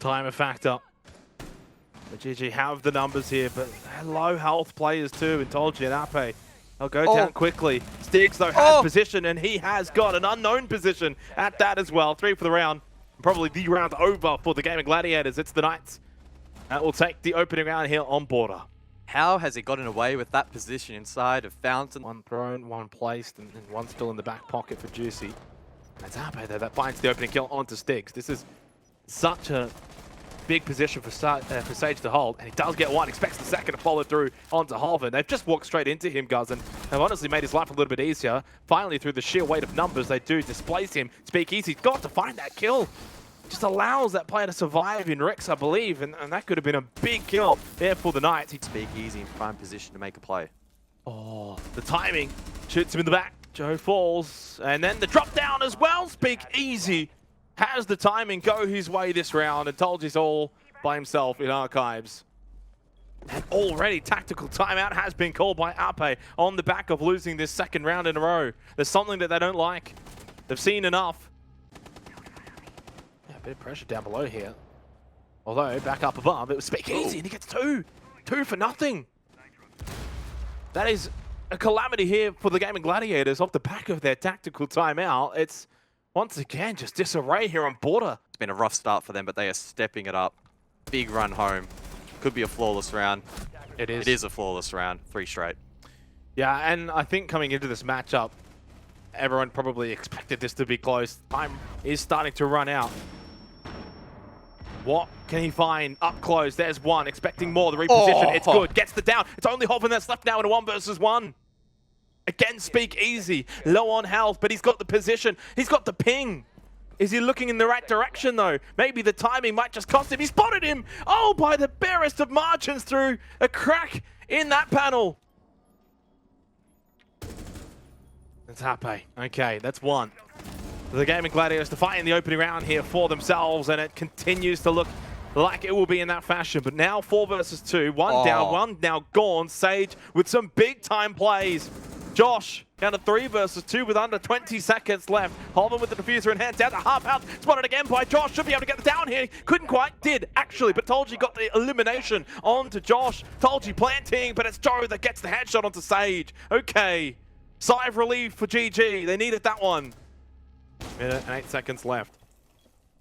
Time a factor. But GG have the numbers here, but they're low health players too, and Tolji and Ape. They'll go down quickly. Stiggs though has position, and he has got an unknown position at that as well. 3 for the round. Probably the round over for the Gaimin Gladiators. It's the Knights that will take the opening round here on Border. How has he gotten away with that position inside of Fountain? One thrown, one placed, and one still in the back pocket for Juicy. That's Ape though, that finds the opening kill onto Stiggs. This is such a big position for Sage to hold, and he does get one, expects the second to follow through onto Halvin. They've just walked straight into him, Guz, and they've honestly made his life a little bit easier. Finally, through the sheer weight of numbers, they do displace him. SpeakEasy's got to find that kill. Just allows that player to survive in Rix, I believe, and that could have been a big kill there for the Knights. He'd SpeakEasy in prime position to make a play. Oh, the timing. Shoots him in the back. Joe falls, and then the drop down as well. SpeakEasy has the timing go his way this round, and Tolji's all by himself in Archives. And already tactical timeout has been called by Ape on the back of losing this second round in a row. There's something that they don't like. They've seen enough. Yeah, a bit of pressure down below here. Although, back up above, it was SpeakEasy, and he gets two. 2 for nothing. That is a calamity here for the Gaimin Gladiators off the back of their tactical timeout. It's once again just disarray here on Border. It's been a rough start for them, but they are stepping it up. Big run home. Could be a flawless round. It is. It is a flawless round. 3 straight. Yeah, and I think coming into this matchup, everyone probably expected this to be close. Time is starting to run out. What can he find up close? There's one, expecting more. The reposition, it's good. Gets the down. It's only Halvin that's left now in a 1 versus 1. Again, SpeakEasy, low on health, but he's got the position. He's got the ping. Is he looking in the right direction, though? Maybe the timing might just cost him. He spotted him! Oh, by the barest of margins through a crack in that panel. That's Ape. Okay, that's one. The Gaimin Gladiators to fight in the opening round here for themselves, and it continues to look like it will be in that fashion. But now 4 versus 2. One down, one now gone. Sage with some big-time plays. Josh, down to 3 versus 2 with under 20 seconds left. Halvin with the diffuser in hand, down to half health. Spotted again by Josh. Should be able to get the down here. Couldn't quite. Did, actually, but Tolji got the elimination onto Josh. Tolji planting, but it's Joe that gets the headshot onto Sage. Okay. Sigh of relief for GG. They needed that one. Minute and 8 seconds left.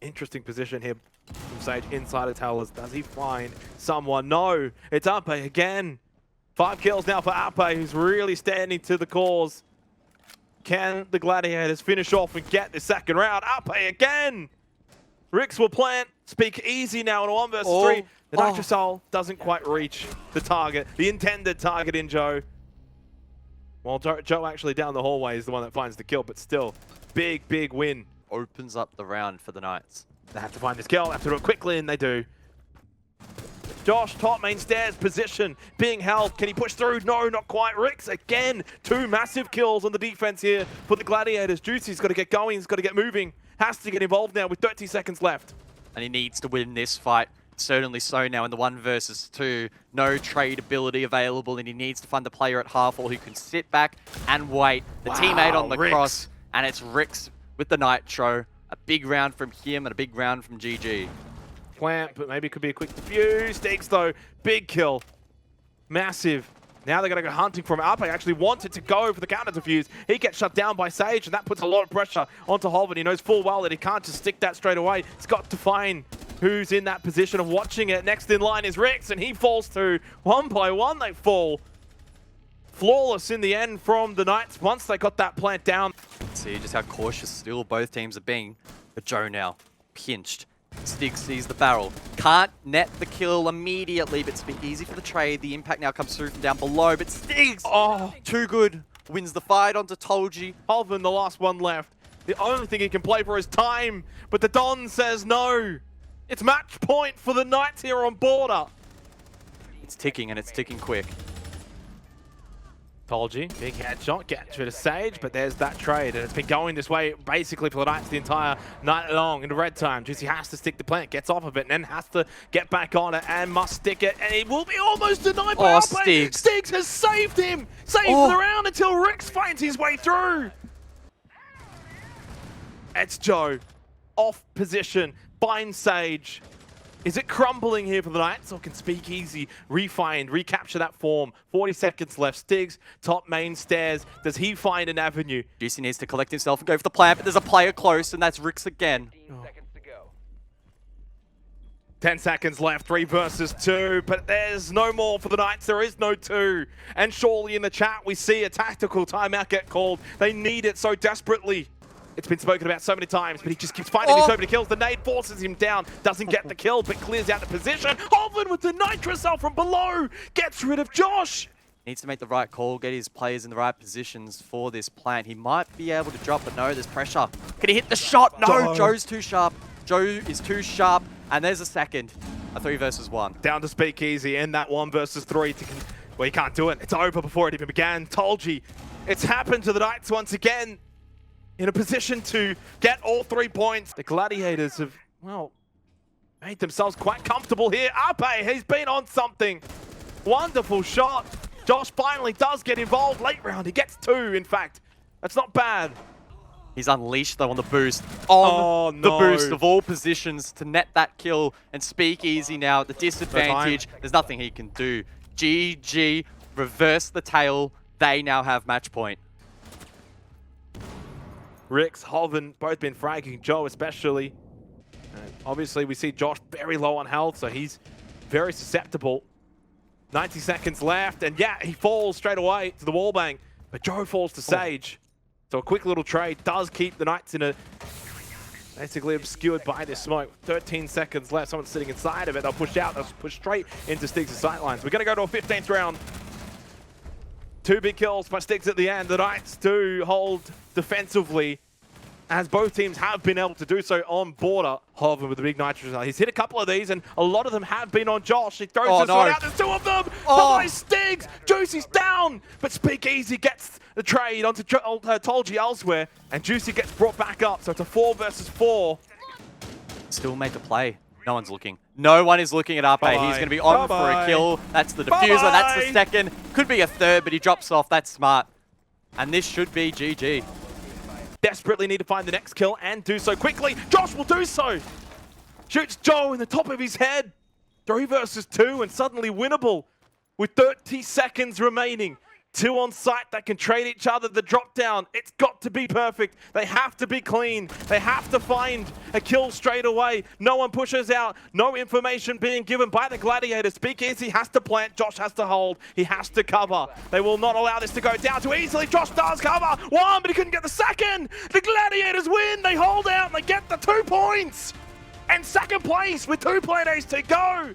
Interesting position here from Sage inside of Towers. Does he find someone? No. It's Ape again. 5 kills now for Ape, who's really standing to the cause. Can the Gladiators finish off and get the second round? Ape again! Rix will plant. SpeakEasy now in a 1 versus 3. The Nitrosol doesn't quite reach the target, the intended target in Joe. Well, Joe actually down the hallway is the one that finds the kill, but still, big, big win. Opens up the round for the Knights. They have to find this kill, they have to do it quickly, and they do. Josh, top main stairs position, being held. Can he push through? No, not quite. Rix again. 2 massive kills on the defense here for the Gladiators. Juicy's got to get going. He's got to get moving. Has to get involved now with 30 seconds left. And he needs to win this fight. Certainly so now in the 1 versus 2. No trade ability available, and he needs to find the player at half wall who can sit back and wait. The teammate on the cross, and it's Rix with the Nitro. A big round from him and a big round from GG. Plant, but maybe it could be a quick defuse. Stiggs though, big kill. Massive. Now they're going to go hunting from Ape. Actually wanted to go for the counter defuse. He gets shut down by Sage, and that puts a lot of pressure onto Halvin. He knows full well that he can't just stick that straight away. He's got to find who's in that position of watching it. Next in line is Rix, and he falls too. 1 by 1 they fall. Flawless in the end from the Knights once they got that plant down. See just how cautious still both teams are being. But Joe now, pinched. Stiggs sees the barrel. Can't net the kill immediately, but SpeakEasy for the trade. The impact now comes through from down below, but Stiggs, too good. Wins the fight onto Tolji. Halvin, the last one left. The only thing he can play for is time, but the Don says no. It's match point for the Knights here on Border. It's ticking, and it's ticking quick. Tolji, big headshot, gets rid of Sage, but there's that trade, and it's been going this way basically for the Knights the entire night long. Into red time, Juicy has to stick the plant, gets off of it, and then has to get back on it, and must stick it, and it will be almost denied by Stiggs. Stiggs has saved him! Saved the round until Rix finds his way through! It's Joe, off position, finds Sage. Is it crumbling here for the Knights, or can SpeakEasy recapture that form? 40 seconds left. Stigs, top main stairs. Does he find an avenue? Juicy needs to collect himself and go for the plant, but there's a player close, and that's Rix again. 10 seconds left, 3 versus 2, but there's no more for the Knights. There is no 2. And surely in the chat, we see a tactical timeout get called. They need it so desperately. It's been spoken about so many times, but he just keeps finding these open kills. The nade forces him down, doesn't get the kill, but clears out the position. Hoven with the nitrous out from below, gets rid of Josh. Needs to make the right call, get his players in the right positions for this plant. He might be able to drop, but no, there's pressure. Can he hit the shot? No, Joe's too sharp. Joe is too sharp, and there's a second. A 3 versus 1. Down to SpeakEasy in that 1 versus 3. Well, he can't do it. It's over before it even began. Told you. It's happened to the Knights once again. In a position to get all 3 points. The Gladiators have, well, made themselves quite comfortable here. Ape, he's been on something. Wonderful shot. Josh finally does get involved late round. He gets 2, in fact. That's not bad. He's unleashed, though, on the boost. On the boost of all positions to net that kill. And SpeakEasy now at the disadvantage. There's nothing he can do. GG, reverse the tail. They now have match point. Rix, Hoven, both been fragging, Joe especially. And obviously, we see Josh very low on health, so he's very susceptible. 90 seconds left, and yeah, he falls straight away to the wallbang, but Joe falls to Sage. So a quick little trade does keep the Knights in a basically obscured by this smoke. 13 seconds left, someone's sitting inside of it. They'll push out, they'll push straight into Stiggs' sightlines. We're gonna go to a 15th round. 2 big kills by Stiggs at the end. The Knights do hold defensively, as both teams have been able to do so on border. Hoven with the big nitrous. He's hit a couple of these, and a lot of them have been on Josh. He throws this one out. There's 2 of them. By Stiggs. Juicy's down, but SpeakEasy gets the trade onto Tolji elsewhere, and Juicy gets brought back up. So it's a 4 versus 4. Still make a play. No one's looking. No one is looking at Ape. He's going to be on for a kill. That's the diffuser. That's the second. Could be a third, but he drops off. That's smart. And this should be GG. Desperately need to find the next kill and do so quickly. Josh will do so. Shoots Joe in the top of his head. 3 versus 2 and suddenly winnable with 30 seconds remaining. 2 on site that can trade each other the drop down. It's got to be perfect. They have to be clean. They have to find a kill straight away. No one pushes out. No information being given by the Gladiators. SpeakEasy has to plant. Josh has to hold. He has to cover. They will not allow this to go down too easily. Josh does cover 1, but he couldn't get the second. The Gladiators win. They hold out and they get the 2 points. And second place with 2 play days to go.